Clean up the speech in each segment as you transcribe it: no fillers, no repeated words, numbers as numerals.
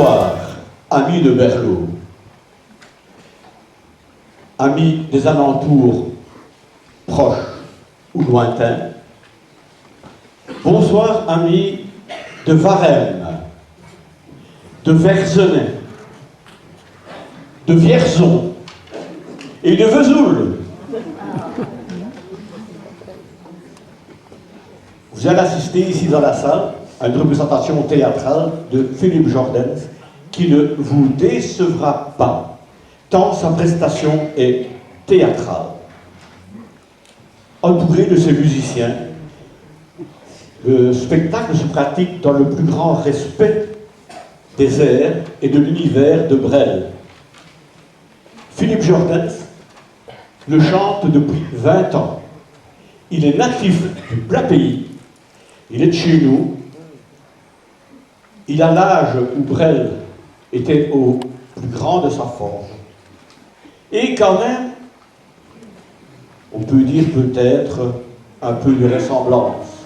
Bonsoir, amis de Berlot, amis des alentours proches ou lointains. Bonsoir, amis de Varenne, de Verzenay, de Vierzon et de Vesoul. Vous allez assister ici dans la salle à une représentation théâtrale de Philippe Jordaens qui ne vous décevra pas, tant sa prestation est théâtrale. Entouré de ses musiciens, le spectacle se pratique dans le plus grand respect des airs et de l'univers de Brel. Philippe Jordaens le chante depuis 20 ans. Il est natif du plat pays, il est de chez nous. Il a l'âge où Brel était au plus grand de sa forme. Et quand même, on peut dire peut-être un peu de ressemblance.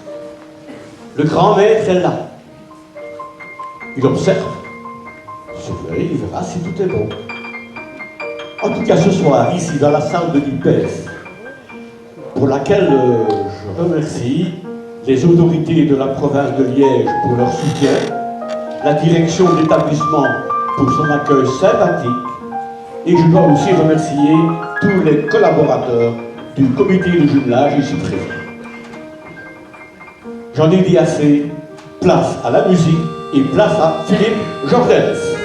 Le grand maître est là. Il observe. Il verra si tout est bon. En tout cas, ce soir, ici, dans la salle de l'IPES, pour laquelle je remercie les autorités de la province de Liège pour leur soutien, la direction de l'établissement pour son accueil sympathique, et je dois aussi remercier tous les collaborateurs du comité de jumelage ici présent. J'en ai dit assez, place à la musique et place à Philippe Jordaens.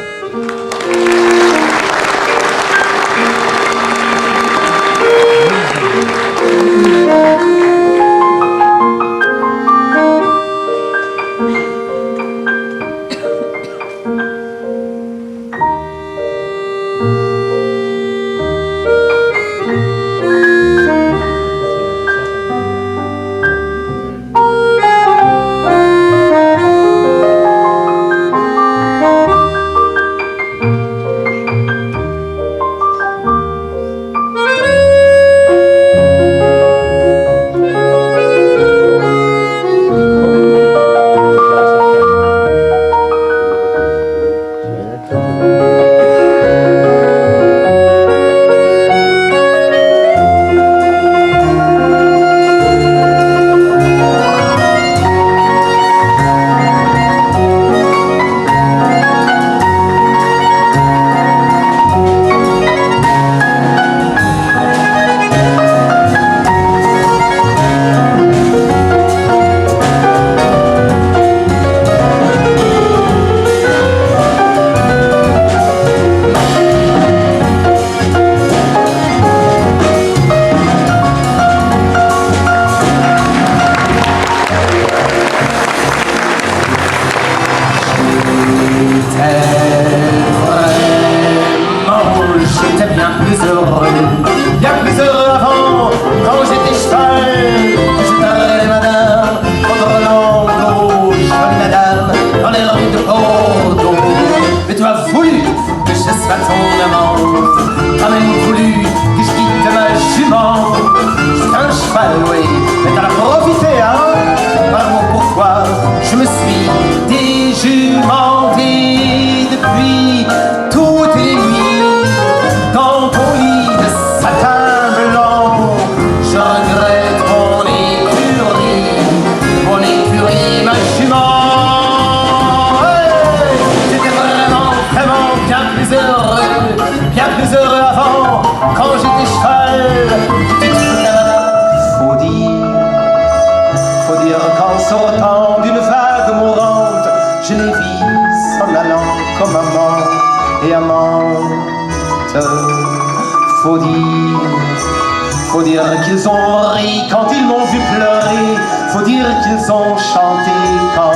Faut dire qu'ils ont ri quand ils m'ont vu pleurer. Faut dire qu'ils ont chanté quand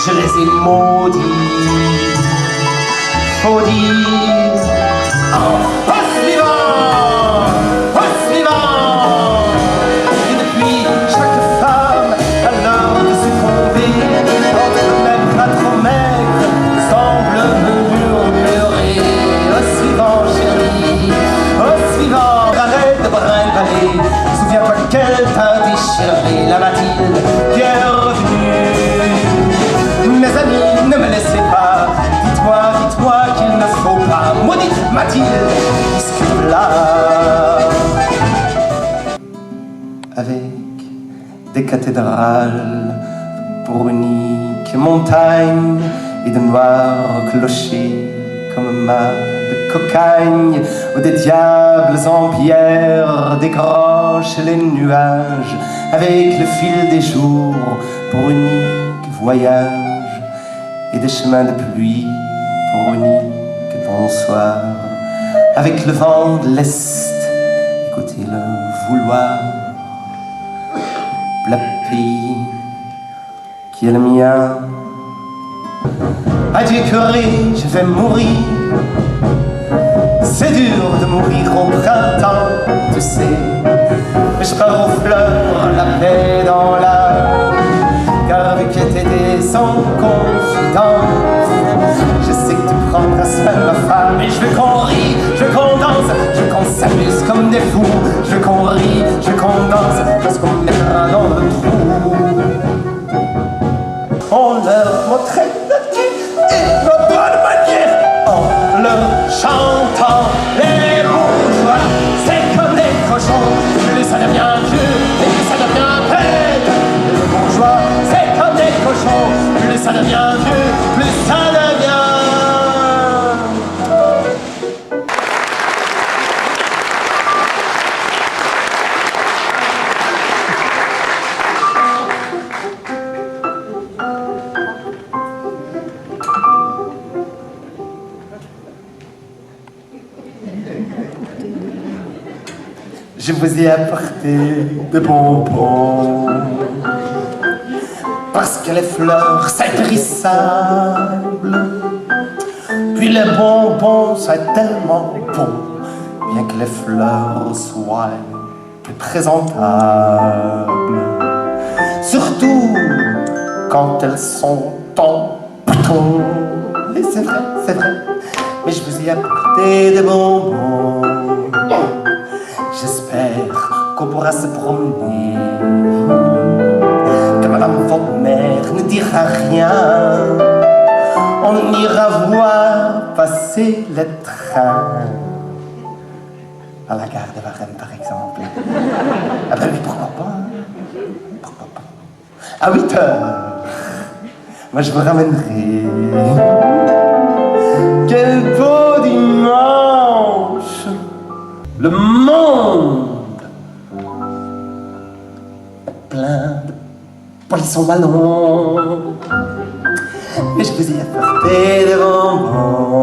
je les ai maudits. Faut dire oh, au suivant, au suivant. Et depuis, chaque femme a l'heure de succomber. Entre maigre à trop maigre semble me murmurer. Au suivant, chérie, au suivant. Arrête de brinque-baller. Souviens-toi qu'elle t'a déchiré. La Mathilde qui est revenue. Mes amis, ne me laissez pas. Dites-moi des cathédrales, de bourniques montagnes et de noirs clochers comme mâts de cocagne, ou des diables en pierre décrochent les nuages avec le fil des jours pour unique voyage, et des chemins de pluie pour unique bonsoir, avec le vent de l'Est, écoutez le vouloir, le pays qui est le mien. Adieu curé, je vais mourir. C'est dur de mourir au printemps, tu sais. Mais je pars aux fleurs, la paix dans l'âme, car vu que t'étais son confident, je sais que tu prendras seule ma femme. Et je veux qu'on rie, je veux qu'on danse, je veux qu'on s'amuse comme des fous. Je veux qu'on rie, je veux qu'on danse, parce qu'on me mettra dans le trou. On leur montrait et nos bonnes manières en leur chantant les bourgeois. C'est comme des cochons, plus ça devient vieux et plus ça devient bête. Les bourgeois, c'est comme des cochons, plus ça devient vieux, plus ça devient. Je vous ai apporté de bonbons, parce que les fleurs c'est périssable, puis les bonbons c'est tellement bon, bien que les fleurs soient plus présentables, surtout quand elles sont en bouton. Et c'est vrai, mais je vous ai apporté des bonbons. J'espère qu'on pourra se promener, que madame votre mère ne dira rien. On ira voir passer les trains à la gare de Varennes, par exemple. Ah ben oui, pourquoi pas. À 8 heures, moi je vous ramènerai. Quel beau dimanche! Le monde est plein de poissons ballons, et je vous ai apporté des bonbons.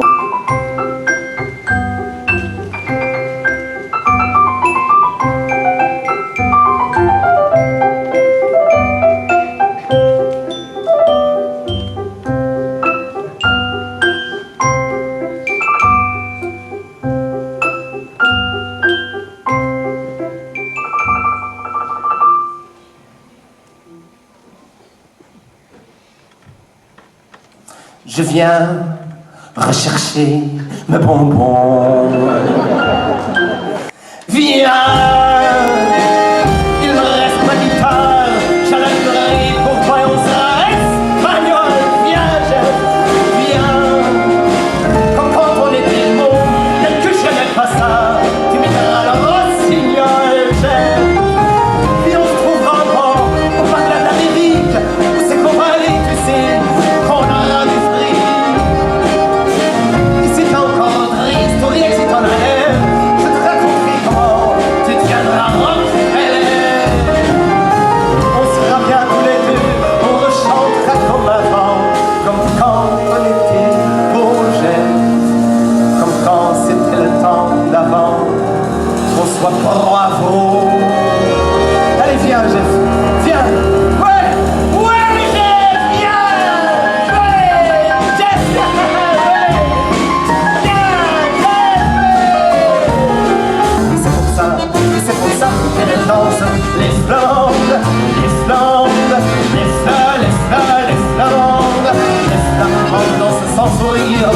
Je viens rechercher mes bonbons. Viens, il me reste ma guitare, j'ai la librairie pour toi et on sera espagnol. Viens, viens, comme quand on était môme, et que je n'aimais pas ça, tu m'éteindras le rossignol. Puis on se trouvera encore au parc de l'Amérique, où c'est qu'on va aller, tu sais, qu'on aura du fric. Et si t'es encore triste, ou rien que si t'en as l'air, je te raconterai comment tu deviendras Rockefeller. On sera bien tous les deux, on rechantera comme avant, comme quand on était beau jeunes, comme quand c'était le temps d'avant, qu'on soit bravo. Allez, viens, Jeff, viens. Ouais, Jeff, viens. Ouais, Jeff, viens. C'est pour ça qu'elle danse les flammes, les flammes, les fleurs, les fleurs, les flammes, les flammes dansent sans sourire,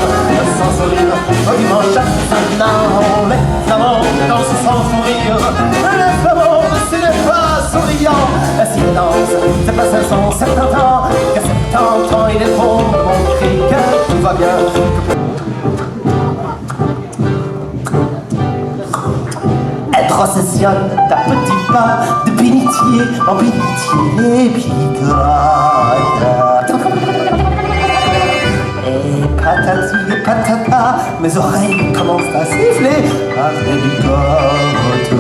au dimanche maintenant, les flammes dansent sans sourire, les flammes ce n'est pas souriant, si elle danse, c'est pas 570 ans, qu'à 70 ans il est bon de montrer que tout va bien. rétrocessionne ta petite pas de bénitier en bénitier, et puis et patati et patata, mes oreilles commencent à siffler avec du carotte.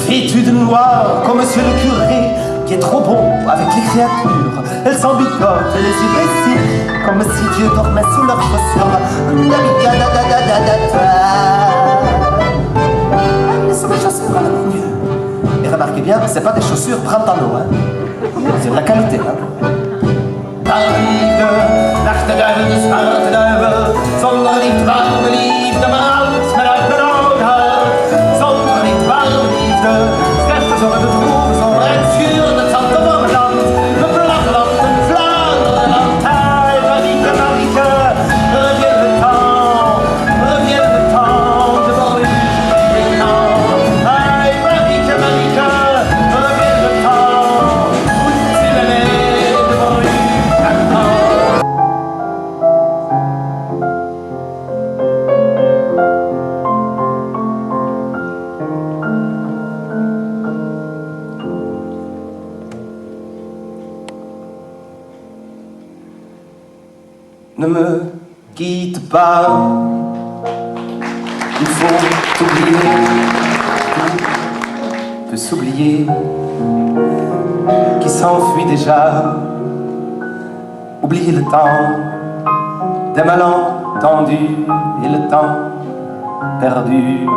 Vêtue de noir comme monsieur le curé, qui est trop bon avec les créatures, elle s'embigote les yeux baissés, comme si Dieu dormait sous leurs chaussures. Mais c'est des chaussures, mon Dieu. Et remarquez bien, c'est pas des chaussures Brantano, hein. C'est de la qualité, hein. Liefde, nacht de duivel, de zwarte duivel, zonder niet warme liefde, maar oud met uit mijn oud hart. Zonder niet warme liefde, sterfte zonder de droeve, zonder het vuur, het zand van mijn land. Mijn platteland, mijn Vlaanderenland, hij, Marieke, Marieke, reviens le temps de Maurice, hij, Marieke, Marieke, reviens le temps, si l'année de Maurice. Ne me quitte pas, il faut oublier, tout peut s'oublier, qui s'enfuit déjà. Oublier le temps des malentendus et le temps perdu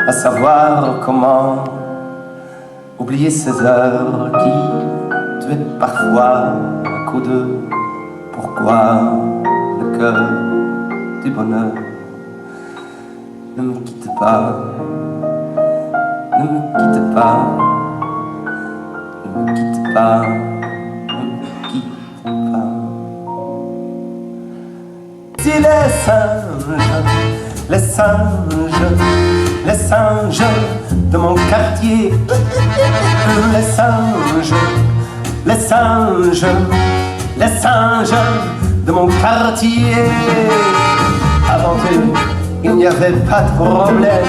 à savoir comment oublier ces heures qui tuaient parfois un coup de pourquoi le cœur du bonheur. Ne me quitte pas, ne me quitte pas, ne me quitte pas, ne me quitte pas. Si les singes, les singes de mon quartier, les singes, les singes, les singes de mon quartier. Avant eux, il n'y avait pas de problème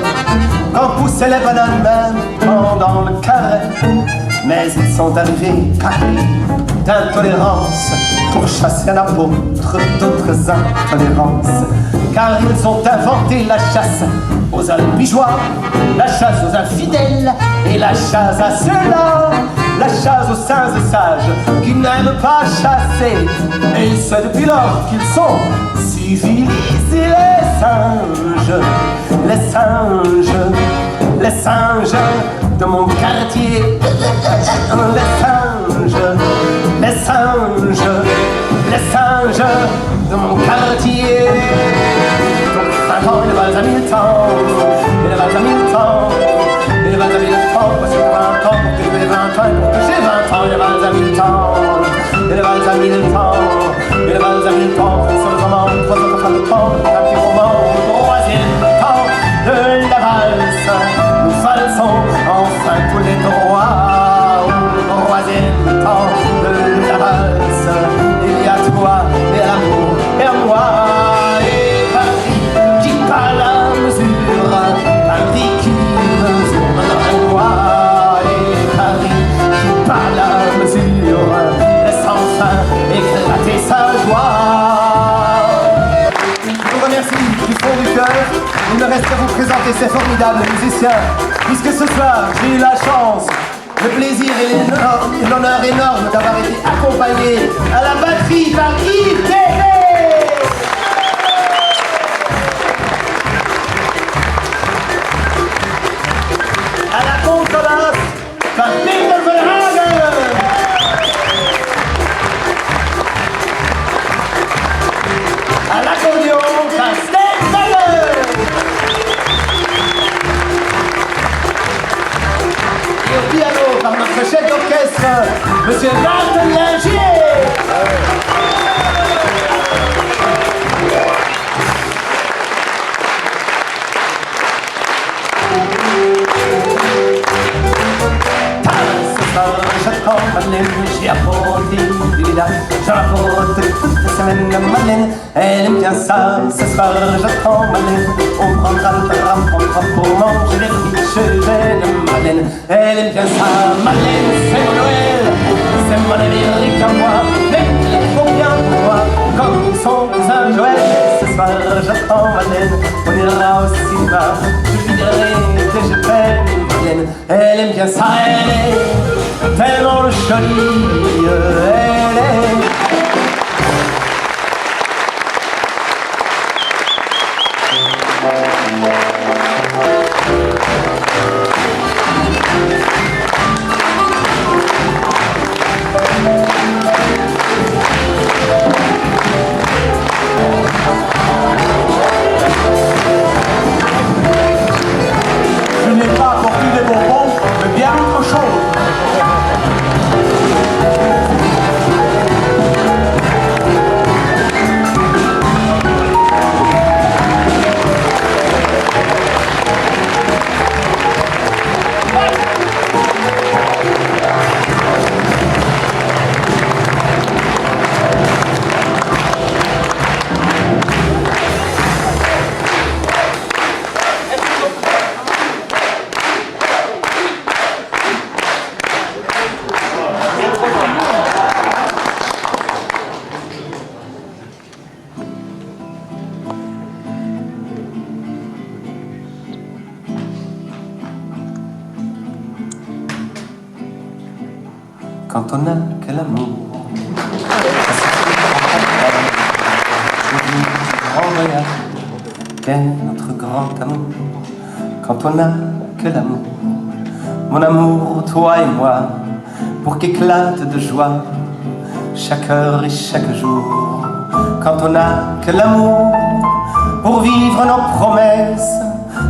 quand poussaient les bananes même pendant le carême. Mais ils sont arrivés parés d'intolérance pour chasser un apôtre d'autres intolérances. Car ils ont inventé la chasse aux albigeois, la chasse aux infidèles et la chasse à ceux-là, la chasse aux saints et sages qui n'aiment pas chasser. Et c'est depuis lors qu'ils sont civilisés. Les singes, les singes, les singes de mon quartier. Les singes, les singes, les singes de mon quartier. Donc 20 ans, il va à 1000 temps, il va à 1000 temps, il va à 1000 temps, parce que 20 ans, pour que j'ai 20 ans, pour que j'ai 20 ans, il va à 1000 temps, il va à 1000 temps, il va à 1000 temps, sur le roman, 3 autres fins de temps, un petit roman, au troisième temps de la valse, nous valsons enfin tous les droits, au troisième temps de la valse, il y a toi et l'amour et moi. Il me reste à vous présenter ces formidables musiciens, puisque ce soir j'ai eu la chance, le plaisir et l'honneur énorme d'avoir été accompagné à la batterie par Yves Télé, à la contrebasse par Peter Verhagen, à l'accordéon par Stan Mayer, et au piano par notre chef d'orchestre, Monsieur Barthelin Gier. Ce soir, j'attends ma l'énergie à porter. là, j'en toute la semaine de Madeleine. Elle aime bien ça, ce soir j'attends Madeleine. On prendra le tram, on prend pour manger les frites de Madeleine. Elle aime bien ça, Madeleine, c'est mon Noël, c'est mon Amérique à moi. Elle est trop bien pour moi, comme son cousin Joël. Ce soir j'attends Madeleine, on ira au cinéma. Je lui dirai que je t'aime Madeleine. Elle aime bien ça, elle est tellement jolie, elle est. Je n'ai pas apporté des bonbons, mais bien autre chose. Quand on n'a que l'amour, grand voyage, qu'est notre grand amour. Quand on n'a que l'amour, mon amour, toi et moi, pour qu'éclate de joie chaque heure et chaque jour. Quand on n'a que l'amour, pour vivre nos promesses,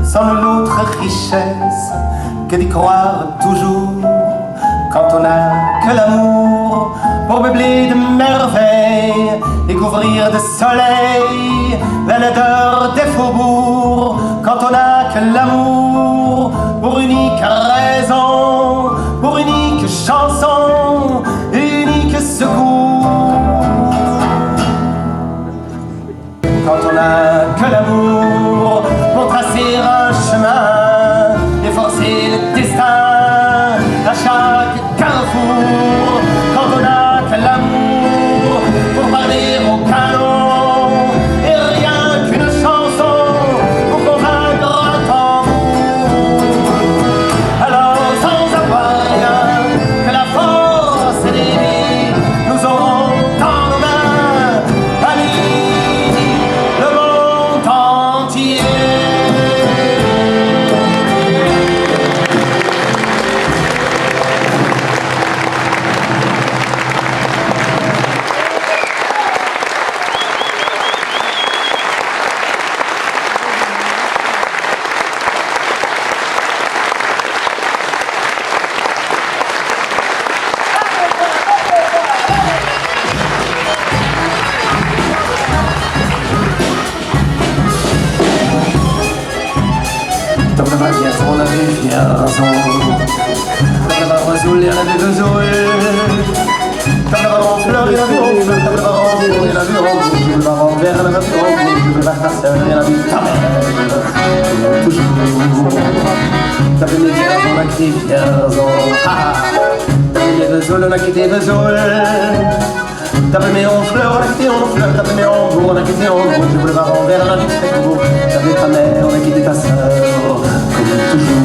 sans l'autre richesse que d'y croire toujours. Quand on n'a que l'amour pour meubler de merveilles et couvrir de soleil la laideur des faubourgs. Quand on n'a que l'amour pour unique raison, pour unique chanson, unique secours. Quand on n'a que l'amour pour tracer un chemin et forcer le destin à chaque carrefour. Quand on n'a que l'amour pour parler au canon et rien qu'une chanson pour convaincre un tambour. Alors sans avoir rien que la force des vies, nous aurons dans nos mains, amis, le monde entier. Dans le magasin, on avait Vierzon. Dans le Barrezoul, il y en avait Vesoul. Dans le baron fleur, il y en avait Honfleur. Dans le baron four, il y en avait Honfleur. Dans le baron vert, il y en avait Honfleur. Dans le baron il y en avait ta mère. Toujours. T'avais mes Vierzon, on a quitté Vierzon. T'avais mes Vesoul, on a quitté Vesoul. T'avais mes Honfleur, on a quitté Honfleur. T'avais mes Honbourg, on a quitté Honbourg. Dans le baron vert, on a quitté Honbourg. T'avais ta mère, on a quitté ta sœur. Comme toujours.